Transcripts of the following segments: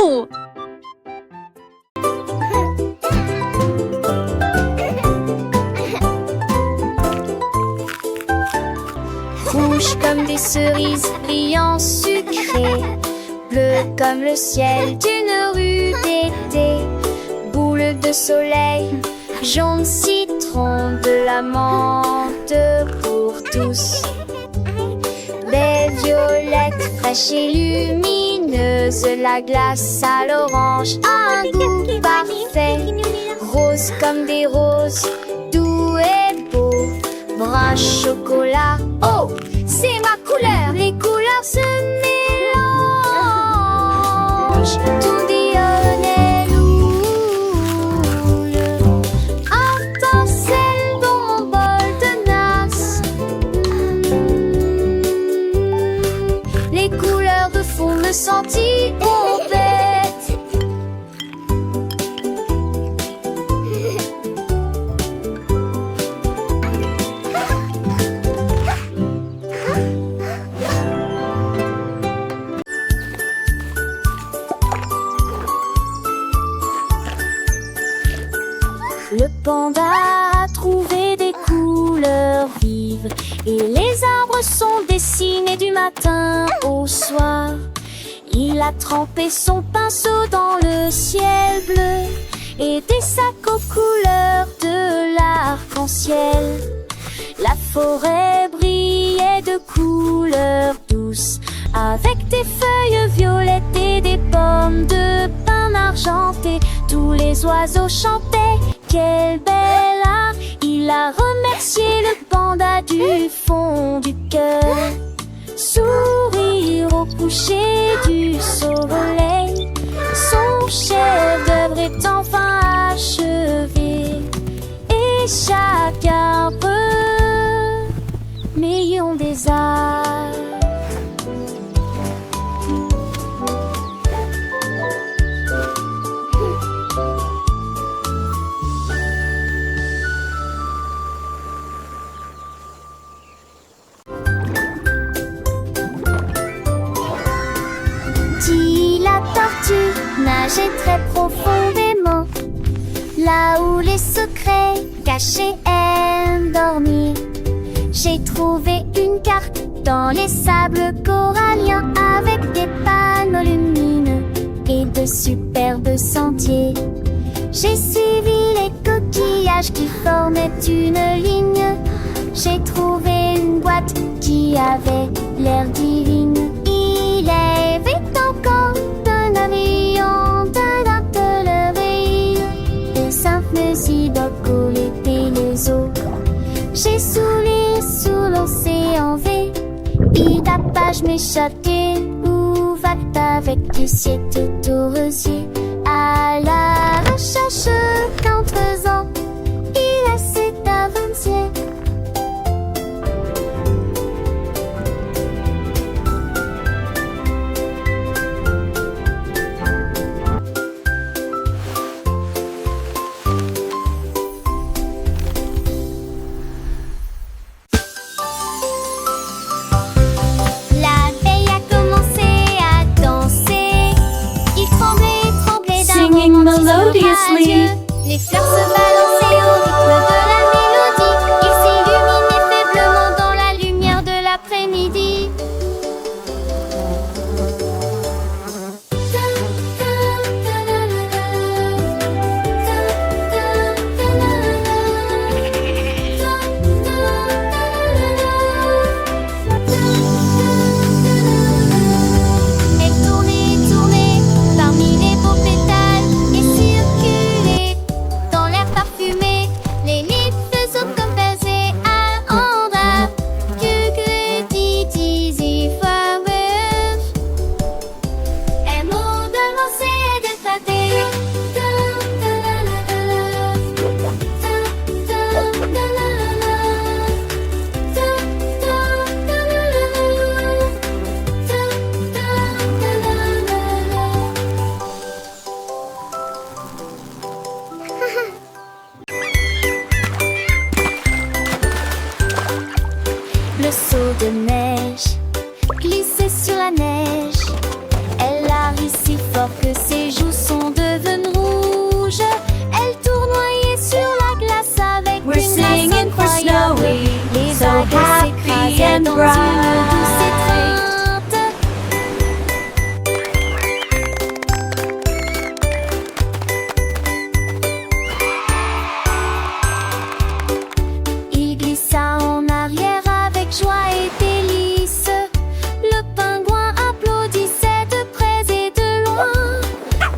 Oh! Rouge comme des cerises, brillant sucré, bleu comme le ciel d'une rue d'été, boule de soleil, jaune citron, de la menthe pour tous. Des violettes fraîches et lumineuses, la glace à l'orange a un goût parfait. Rose comme des roses, doux et beau, brun chocolat, oh, c'est ma couleur. Les couleurs se mélangent, tout dionne et loule. Étincelle dans mon bol de nasse. Les couleurs de fond me sentir bête. Le panda a trouvé des couleurs vives et les arbres sont dessinés du matin au soir. Il a trempé son pinceau dans le ciel bleu et des sacs aux couleurs de l'arc-en-ciel. La forêt brillait de couleurs douces avec des feuilles violettes et des pommes de pin argentées. Tous les oiseaux chantaient. Quel bel art! Il a remercié le panda du fond du cœur. Sourire au coucher du soleil, son chef-d'œuvre est enfin achevé. Et chaque arbre, millions des arts. Nager très profondément, là où les secrets cachés aiment dormir. J'ai trouvé une carte dans les sables coralliens avec des panneaux lumineux et de superbes sentiers. J'ai suivi les coquillages qui formaient une ligne. J'ai trouvé une boîte qui avait l'air divine. Il avait encore d'un avion, d'un atelier, des simples idoles et les eaux. J'ai souri sous l'océan V, et tapage m'échapper, où va-t-il avec du ciel tout au rosier? À la recherche d'un trésor, il essaie d'avancer. Melodiously. Les fleurs se balançaient au rythme de la mélodie. Ils s'illuminaient faiblement dans la lumière de l'après-midi. Elle tournait, tournait parmi les beaux pétales et circulait dans l'air parfumé. Les livres faisaient comme baisers à Andra. Que dit flowers. Un mot de lancer et de flatter. Le seau de neige glissait sur la neige. Elle a ri si fort. fort que ses joues sont devenues rouges. Elle tournoyait sur la glace avec We're une grâce singing for incroyable. Snowy, Les so vagues happy s'écrasaient and dans bright. une douce étreinte. Il glissa en arrière avec joie et délice. Le pingouin applaudissait de près et de loin.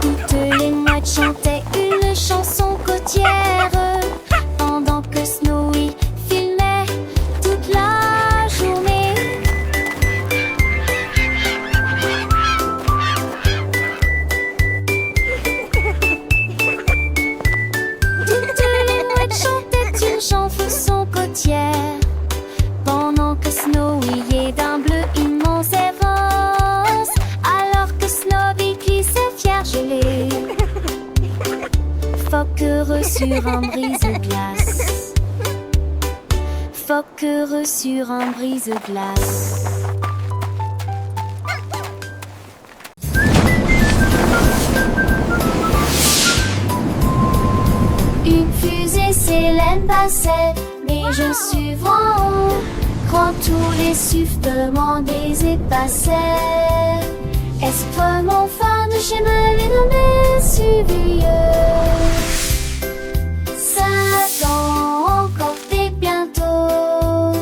Toutes les mouettes chantaient une chanson côtière pendant que Snowy filmait toute la journée. Toutes les mouettes chantaient une chanson côtière pendant que Snowy est d'un bleu immense et rose, alors que Snowy glissait fier gelé. Phoque heureux sur un brise-glace. Phoque heureux sur un brise-glace. Une fusée Célène passait, mais je suis en haut. Quand tous les sifflements des épassaient, est-ce vraiment fin de chemin les suivieux? 5 ans encore et bientôt.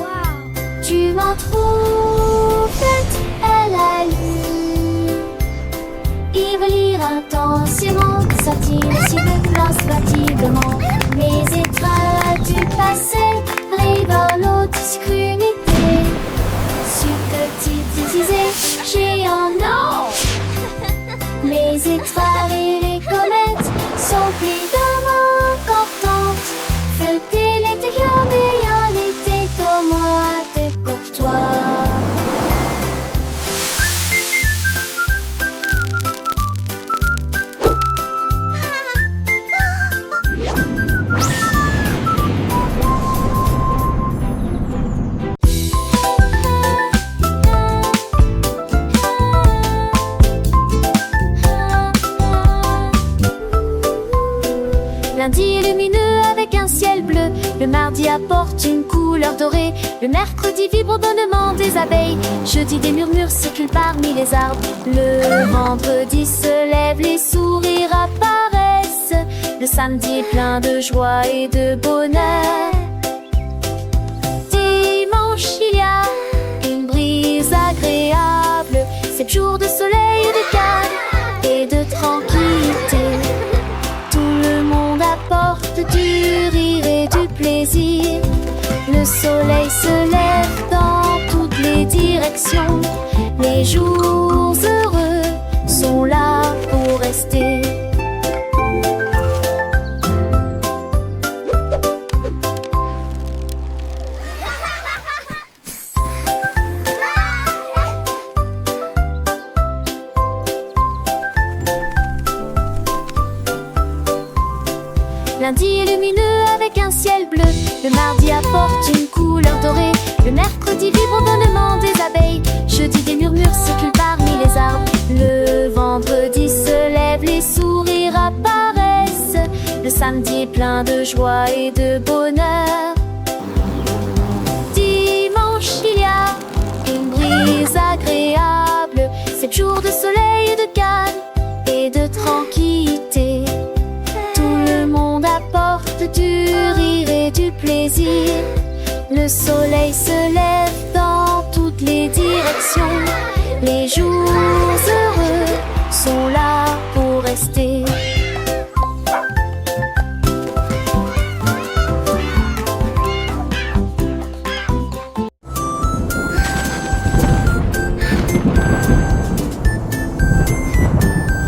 Tu m'en trouves bête, elle a lu. Il veut lire intensément, sortir si de place fatiguement. Mes étoiles du passé rigolent discrédité. Sur petite géant, non. Les étoiles et les comètes sont évidemment importantes. Feuilleter les décors, mais en été comme moi de courtois. Lundi lumineux avec un ciel bleu. Le mardi apporte une couleur dorée. Le mercredi vibre au bonnement des abeilles. Jeudi des murmures circulent parmi les arbres. Le vendredi se lève, les sourires apparaissent. Le samedi est plein de joie et de bonheur. Dimanche il y a une brise agréable. 7 jours de soleil et de calme et de tranquillité. Apporte du rire et du plaisir. Le soleil se lève dans toutes les directions. Les jours heureux sont là pour rester. Lundi est lumineux avec un ciel bleu. Le mardi apporte une couleur dorée. Le mercredi vibre au bonnement des abeilles. Jeudi des murmures circulent parmi les arbres. Le vendredi se lève, les sourires apparaissent. Le samedi est plein de joie et de bonheur. Dimanche il y a une brise agréable. 7 jours de soleil et de calme et de tranquillité. Apporte du rire et du plaisir. Le soleil se lève dans toutes les directions. Les jours heureux sont là pour rester.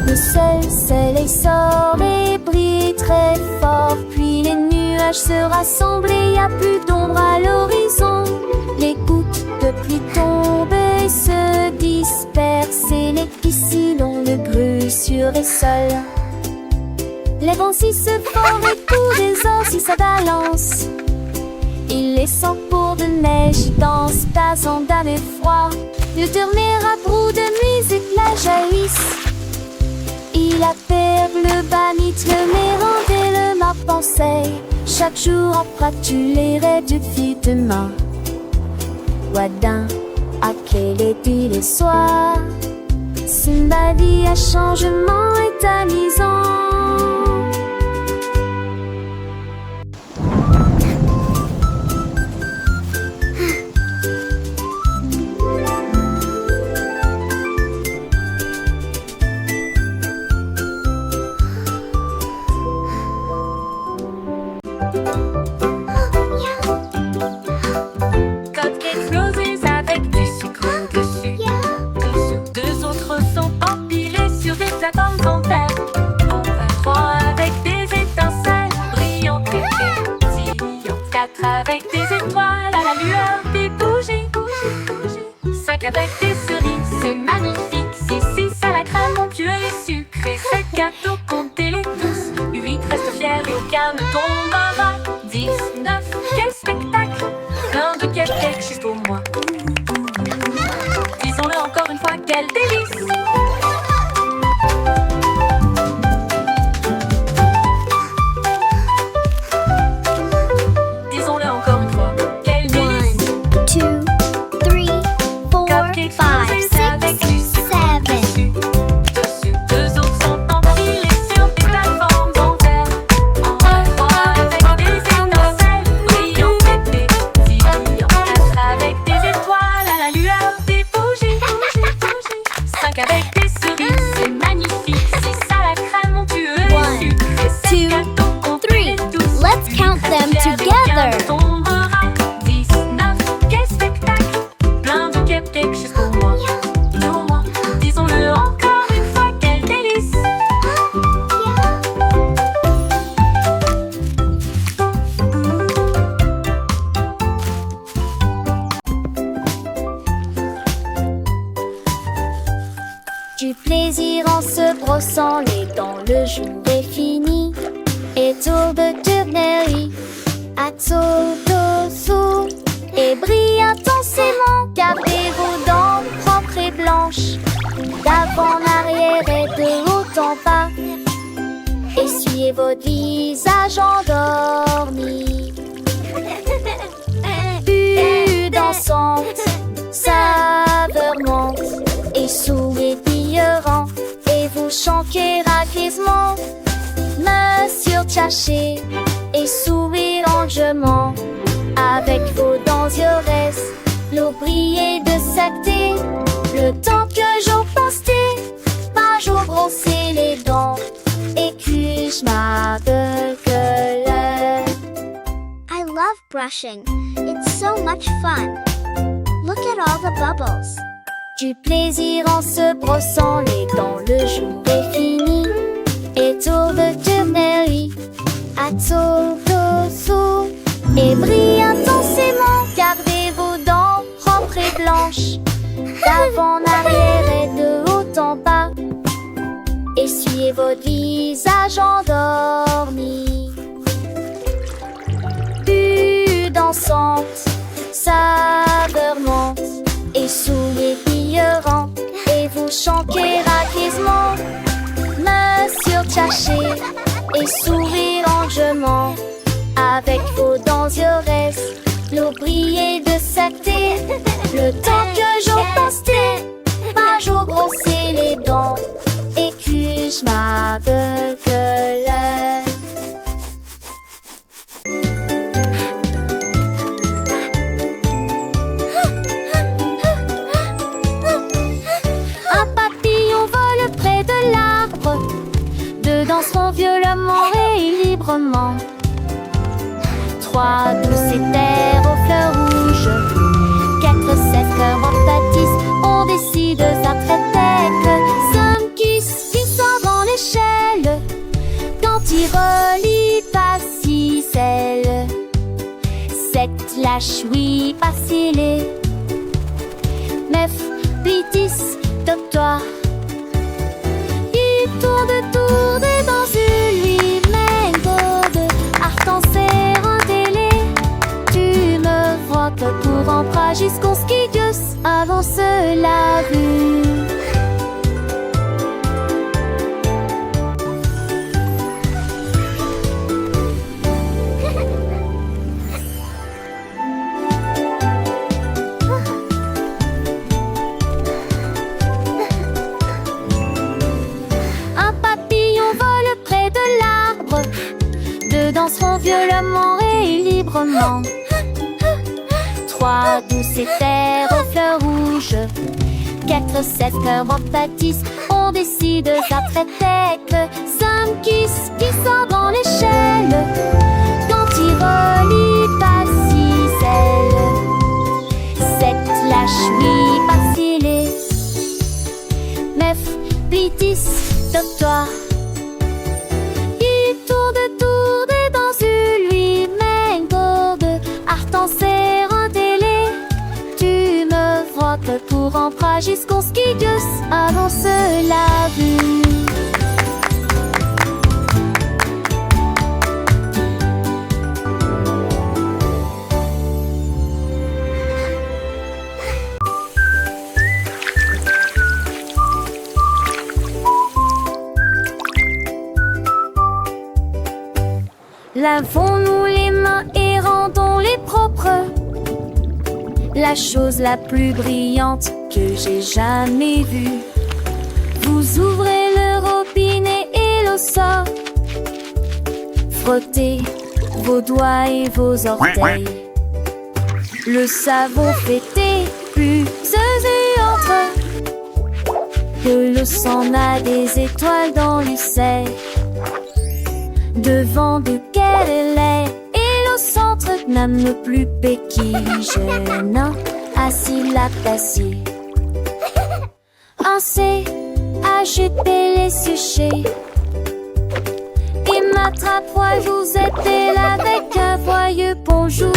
Le soleil sort et brille très fort. Puis les nuages se rassemblent et il n'y a plus d'ombre à l'horizon. Les gouttes de pluie tombent et se dispersent. Et les piscines ont le grue sur les sols. Les vents si se forment et tout désordre si ça balance. Il les sent pour de neige dansent, passant d'un effroi. De dormir à bout de musique la jaillissent. la perle, le banit, le mérande et le marpenseil. Chaque jour en feras-tu les raies du fil demain. Wadin, à quel est les soirs. Simbadi à changement est amusant. Cupcakes roses avec du sucre dessus. Deux autres sont empilés sur des plateformes en terre. Enfin, trois avec des étincelles brillantes et pétillantes. Quatre avec des étoiles à la lueur des bougies. Cinq avec des cerises, c'est magnifique. Six à la crème onctueux et sucrée. Sept gâteaux, comptez-les tous. 8 restent fiers et aucun ne tombera. 10, 9, quel spectacle! Plein de cupcakes juste pour moi. Disons-le encore une fois, quel délice! Disons-le encore une fois, quel délice! 1, 2, 3, 4, Cupcakes 5, roses avec du 6, sucre 7. dessus. Deux autres sont empilés sur des plateformes en terre. Trois avec des étincelles brillantes et pétillantes. Quatre avec des étoiles à la lueur des bougies. Cinq avec des cerises, c'est magnifique. Six à la crème onctueux et sucrée. Sept gâteaux, comptez-les tous. Let's count them Huit together. aucun ne tombera. 10, 9, quel spectacle! Plein de cupcakes juste pour moi. Pour moi, disons-le encore une fois, quel délice! Du plaisir en se brossant les dents, le jour est fini. Et tour de tournerie, à tour d'ossou. Et brille intensément, gardez vos dents propres et blanches. D'avant en arrière et de haut en bas. Essuyez votre visage endormi. Bulle dansante, saveur monte. Et sourire pillerant, et vous chantez raquisement. Main surchargée et sourire longuement. Avec vos dents yores, l'eau brillait de sacté. Le temps que j'en pastais, par jour brosser les dents. Et que je m'appelle I love brushing. It's so much fun. Look at all the bubbles. Du plaisir en se brossant les dents, le jour est fini. Et tour de tournerie, à tour d'ossou. Et brille intensément, gardez vos dents propres et blanches. D'avant en arrière et de haut en bas. Essuyez votre visage endormi. Bulle dansante, saveur monte. Et sourire pillerant, et vous chantez raquisement. Main surchargée et sourire longuement. Avec vos dents yores, l'eau brillait de sacté. Le temps que j'en pastais, par jour brosser les dents. Et que je m'appelle Un papillon vole près de l'arbre. Deux danseront violemment et librement. Trois douces éthers aux fleurs rouges. 4 cœurs en pâtissent. On décide sa traitèque. 5 qui sort dans l'échelle. Quand il relie pas si celle. 7 lâche oui pas scellé. 9, 8, 10 docteur. Il tourne et dans une lui-même de art en serre en télé. Tu me vois que pour en bras jusqu'au skidius avance la vue. danseront violemment et librement. 3 douces éthers aux fleurs rouges. 4 7 cœurs en pâtissent. On décide ça très tête. 5 qui sort dans l'échelle. Quand Tiroli passe 7 lâche oui vaciller. 9 plitis doctoire. Il tourne dans lui-même gourde. Artan serre télé. Tu me frottes pour emprunt jusqu'au skidius avant cela vu. Lavons-nous les mains et rendons-les propres. La chose la plus brillante que j'ai jamais vue. Vous ouvrez le robinet et l'eau sort. Frottez vos doigts et vos orteils. Le savon fait écluseuse et entre. De l'eau s'en a des étoiles dans l'ucelle. Devant duquel elle est, et au centre n'aime plus péquille. Jeune, assis la tassée. Un C, acheter les séchés. Et m'attrape, vous êtes là avec un joyeux bonjour.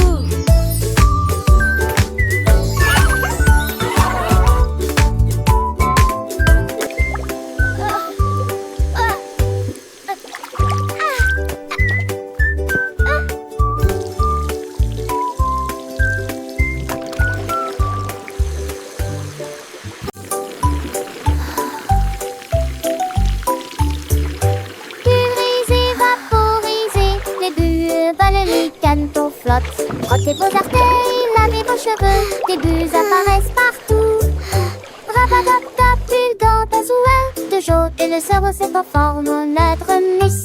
Frottez vos artères, lavez vos cheveux. Des bulles apparaissent partout. Rapadaptap, bulle dans ta souhait de jaune. Et le cerveau se conforme au notre miss.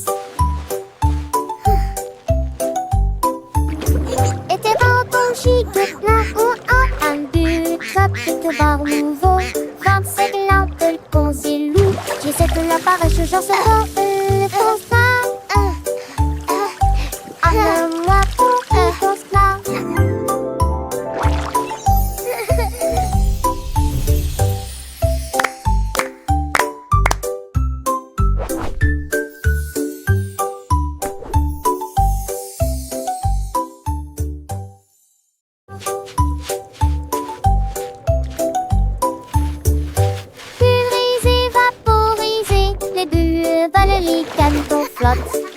Et tes bons chic de plein ou en un but. Top de bar nouveau. 25 lampes de consilou. J'essaie de l'appareil, je genre ce beau. Le constat. Moi pour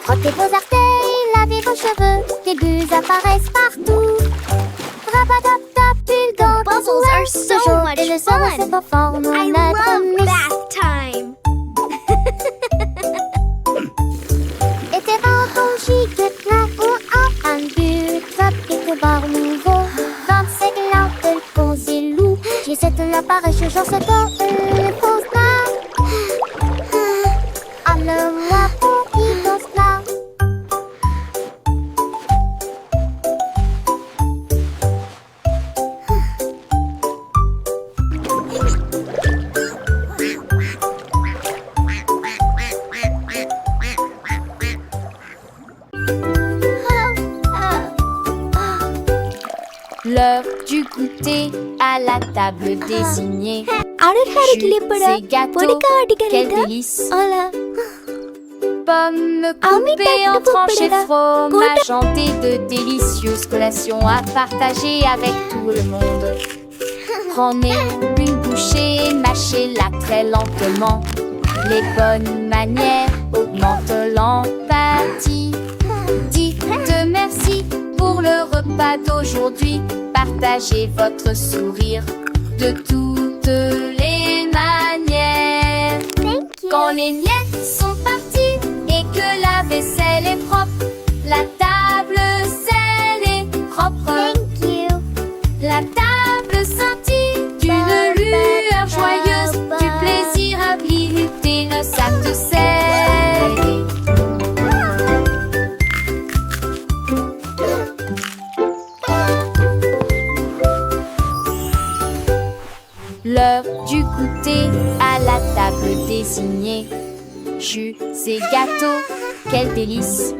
frottez vos artères, lavez vos cheveux. Des bulles apparaissent partout. Rapadaptap, bulle dans ta Bubbles are so much et le cerveau se fun. conforme I au notre love miss. bath time. Et tes bons chic de plein ou en un but. Top et bar nouveau. 25 lampes de consilou. J'essaie de l'appareil, je genre ce beau. Le constat. Moi pour Igosla. L'heure du goûter à la table désignée. Ces gâteaux, quel délice. Pommes coupées en tranchées de fromage, hanté de délicieuses collations à partager avec tout le monde. Prenez une bouchée, mâchez-la très lentement. Les bonnes manières augmentent l'empathie. Dites merci pour le repas d'aujourd'hui. Partagez votre sourire de toutes les manières. Quand les miettes sont parties et que la vaisselle est propre, la table scelle est propre. La table scintille d'une lueur joyeuse, du plaisir à gluténeux, ça te sert. manger à la table désignée. Jus et gâteaux, quel délice!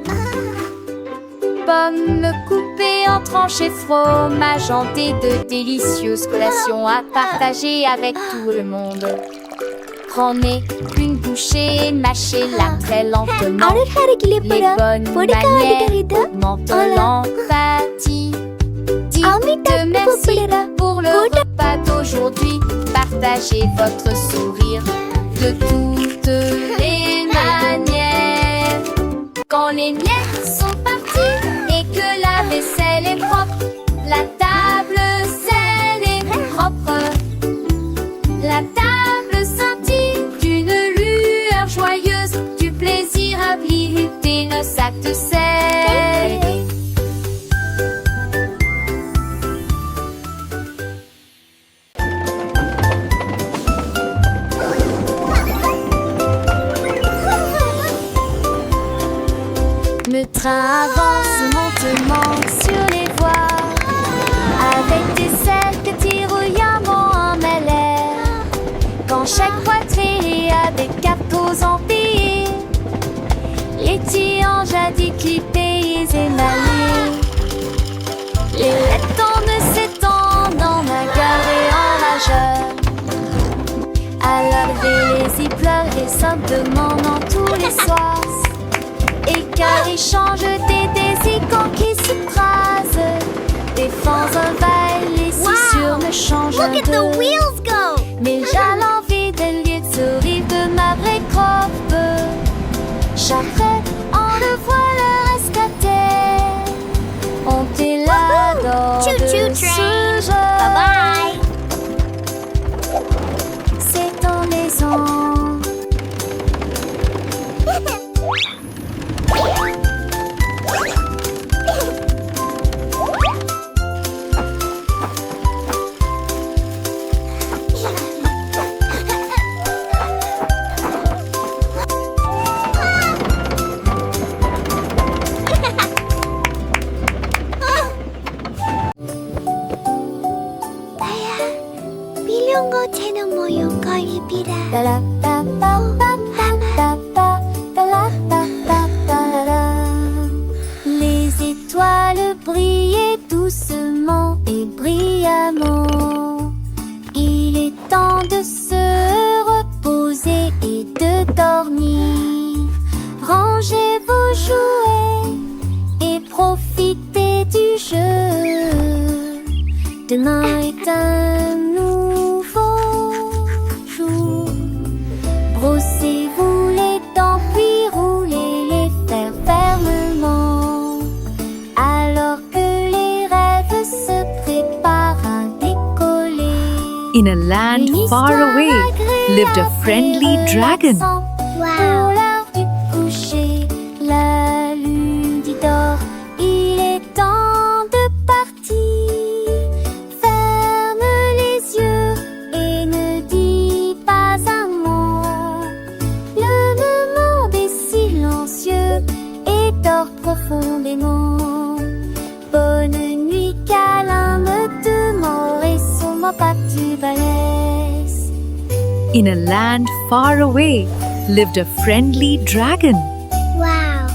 Pommes coupées en tranches et fromage hanté, de délicieuses collations à partager avec tout le monde. Prenez une bouchée et mâchez-la très lentement. Les bonnes manières augmentent l'empathie. Dites merci pour le repas d'aujourd'hui. Partagez votre sourire de toutes les manières. Quand les miettes sont parties et que la vaisselle est propre, la table saine est propre. La table scintille d'une lueur joyeuse, du plaisir à visiter nos sacs de sel. Le train avance lentement sur les voies, avec des selles que tire en l'air. Quand chaque poitrine a des capos empilés, les tiges jadis clippés et émaillés. Les lettres ne s'étendent en bagarre et en rageur. À laver les pleurs et simplement tous les soirs. Et car échange des désicants qui se crasent, des fans envahissent les cissures me changent Look at the de. wheels go! Mais j'ai l'envie de lieu de sourire de ma vraie croppe. J'apprête, on le voit le rescater. On t'est là dans Choo-choo de train. ce jeu. Bye-bye! C'est en maison. 비룡고 채널 모형 거입니다. Les étoiles brillaient doucement et brillamment. Il est temps de se reposer et de dormir. Rangez vos jouets et profitez du jeu. Demain est un nouveau jour. Brossez-vous les dents puis roulez les fers fermement. Alors que les rêves se préparent à décoller. In a land Une far histoire away lived a agréable friendly et dragon. relaxante. Wow. Pour l'heure du coucher, la lune dit d'or, il est temps de partir. Ferme les yeux et ne dis pas un mot. Le monde est silencieux et dort profondément. Bonne nuit, câlin, me demeure et sûrement pas tu balèze. In a land far away lived a friendly dragon. Wow.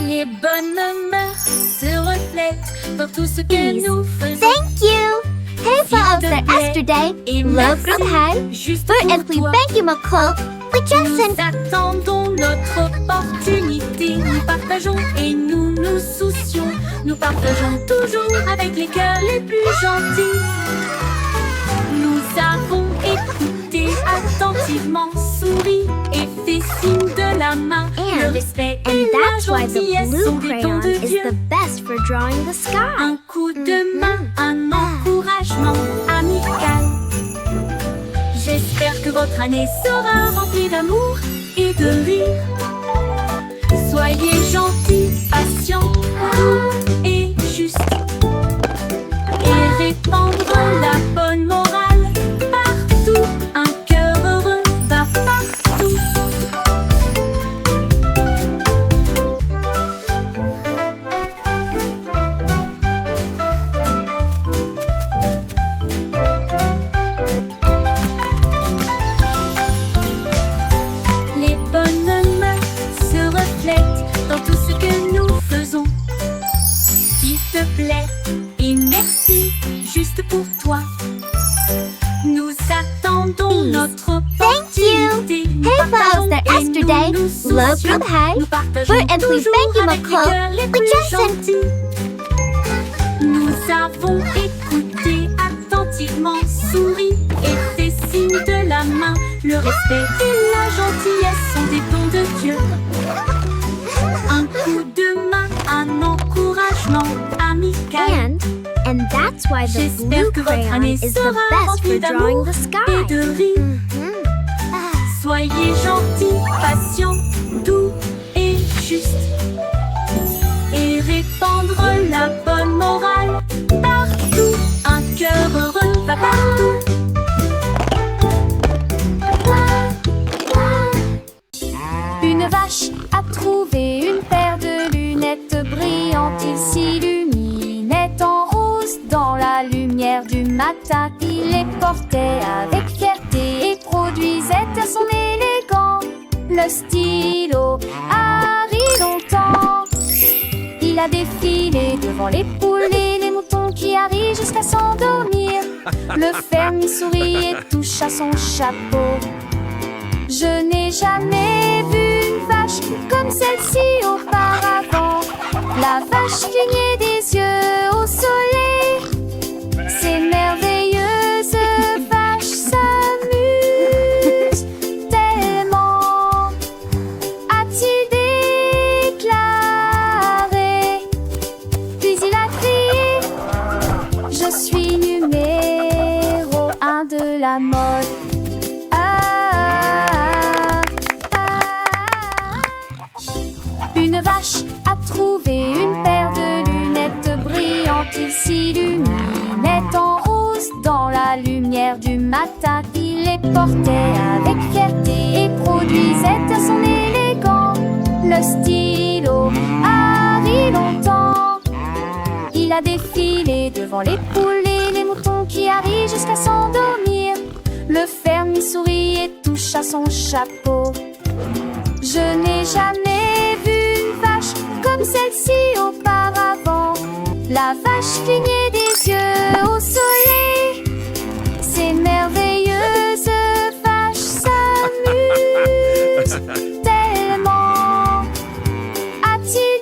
Les bonnes mœurs se reflètent dans tout ce que nous faisons. Thank you! Hälsa oss är yesterday. Et Love merci from här. juste För pour en fly toi. thank you McCall. We just Nous sent attendons notre opportunité. Nous partageons et nous nous soucions. Nous partageons toujours avec les cœurs les plus gentils. Nous avons écouté attentivement, souri et fait signe de la main. Le respect et la that's why the gentillesse sont blue des dons crayon de is Dieu. the best for drawing the sky. Un coup de main, un encouragement amical. J'espère que votre année sera remplie d'amour et de rire. Soyez gentils, patients, doux et justes. Et répandre la bonne morale partout. Un cœur heureux Today, love from Hay, nous partageons Bert and we toujours thank you, avec les McCall. cœurs les We plus just sent- gentils. Nous avons écouté attentivement, souri et fait signe de la main. Le respect et la gentillesse sont des dons de Dieu. Un coup de main, un encouragement amical. And that's why the J'espère blue que votre crayon année is the sera best remplie for drawing d'amour the et sky. de rire. Soyez gentils, patients, doux et justes. Et répandre la bonne morale partout. Un cœur heureux va partout. Une vache a trouvé une paire de lunettes brillantes. Il s'illuminait en rose dans la lumière du matin. Il les portait avec fierté et produisait à son élégant le stylo Harry longtemps. Il a défilé devant les poules et les moutons qui arrivent jusqu'à s'endormir. Le fermier sourit et touche à son chapeau. Je n'ai jamais vu une vache comme celle-ci auparavant. La vache clignait des yeux au soleil. Ces merveilleuses vaches s'amusent tellement, a-t-il déclaré. Puis il a crié: je suis numéro 1 de la mode. Une vache a trouvé une paire de lunettes brillantes. Il s'illuminait en rose dans la lumière du matin. Il les portait avec fierté et produisait à son élégant le stylo Harry longtemps. Il a défilé devant les poules et les moutons qui arrivent jusqu'à s'endormir. Le fermier sourit et touche à son chapeau. Je n'ai jamais vu une vache comme celle-ci auparavant. La vache clignait des yeux au soleil. Ces merveilleuses vaches s'amusent tellement, a-t-il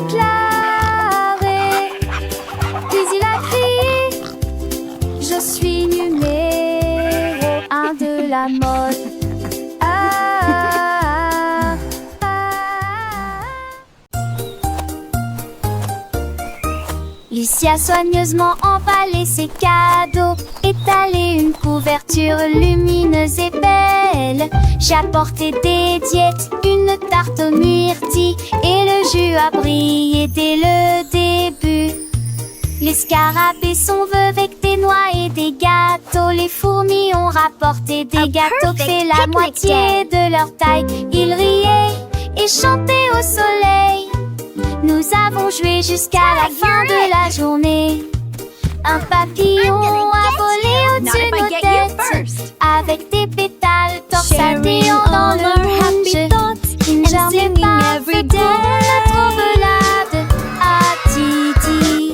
déclaré. Puis il a crié: je suis numéro 1 de la mode. Lucie a soigneusement emballé ses cadeaux, étalé une couverture lumineuse et belle. J'ai apporté des diètes, une tarte aux myrtilles, et le jus a brillé dès le début. Les scarabées sont vœux avec des noix et des gâteaux. Les fourmis ont rapporté des gâteaux qui fait la moitié de leur taille. Ils riaient et chantaient au soleil. Nous avons joué jusqu'à la fin de la journée. Un papillon a volé au-dessus de nos têtes, avec des pétales torsadés dans le rouge. Une journée parfaite pour la trommelade à Titi.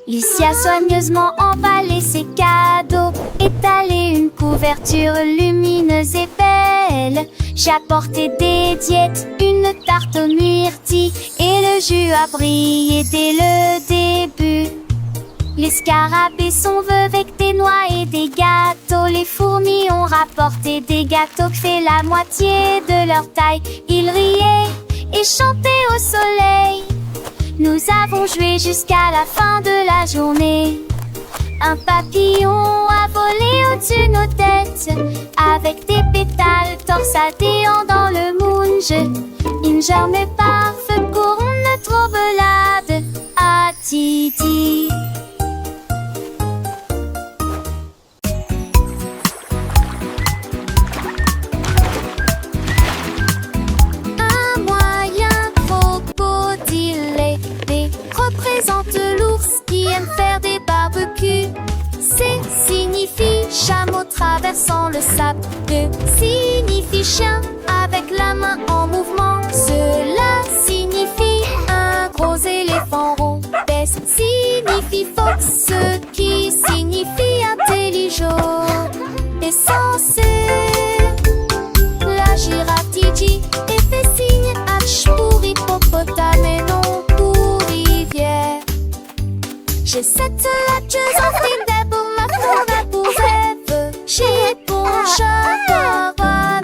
Lucie a soigneusement emballé ses cadeaux, étalé une couverture lumineuse et belle. J'ai apporté des diètes, une tarte aux myrtilles, et le jus a brillé dès le début. Les scarabées sont vœux avec des noix et des gâteaux. Les fourmis ont rapporté des gâteaux qui fait la moitié de leur taille. Ils riaient et chantaient au soleil. Nous avons joué jusqu'à la fin de la journée. Un papillon a volé au-dessus de nos têtes, avec des pétales torsadés dans le moonge. Une journée parfaite pour notre trommelade à Titi. Un moyen crocodile représente l'ours qui aime faire des barbecues. C signifie chameau traversant le sable. E signifie chien avec la main en mouvement. Cela signifie un gros éléphant rond. S signifie fox, ce qui signifie J'ai cette lettre en fidèle pour ma forêt pour rêve. J'ai pour cheveux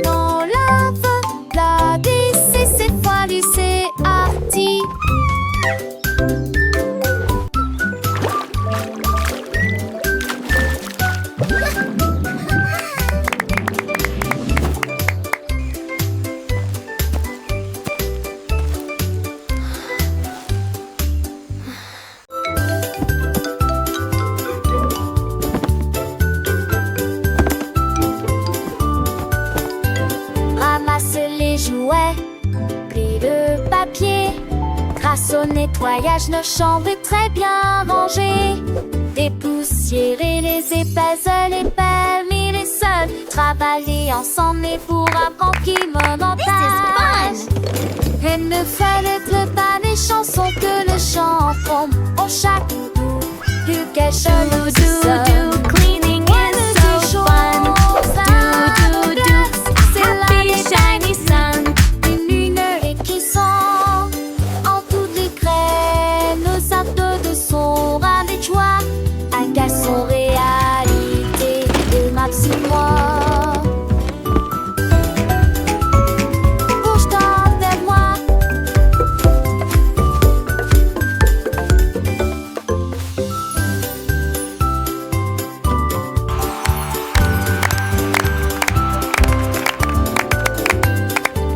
dans lave. La lycée, cette fois lycée arty. Ramasse les jouets, plie le papier. Grâce au nettoyage, nos chambres est très bien rangées. Dépoussiérer les épaisseurs, les permis, les sols. Travailler ensemble et pour apprendre qui montage. Et ne fallait pas les chansons que le chant tombe. On chaque bout, plus quelque chose de Cleaning is so fun. Do, do, do. Happy shiny sun. Une lumière qui sent en toutes les graines. Nos actes de son ras de joie. Un garçon réalité de Maximois. Bouge-toi vers moi.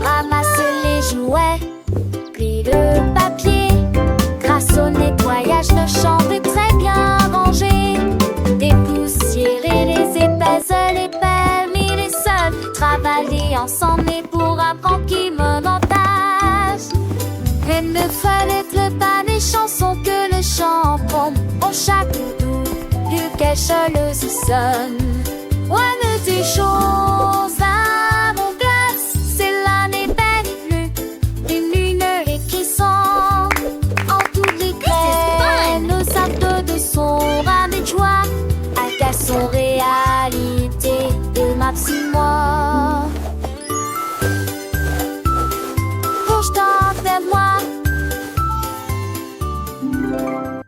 Ramasse les jouets, plie le papier. Grâce au nettoyage, nos chambres est très bien rangées. Dépoussiérer les épaisseurs, les permis, les sols. Travailler ensemble et pour apprendre qui montage. Et ne fallait pas les chansons que le chant tombe. En chaque bout, plus quelque chose sonne. Ouais, mais des choses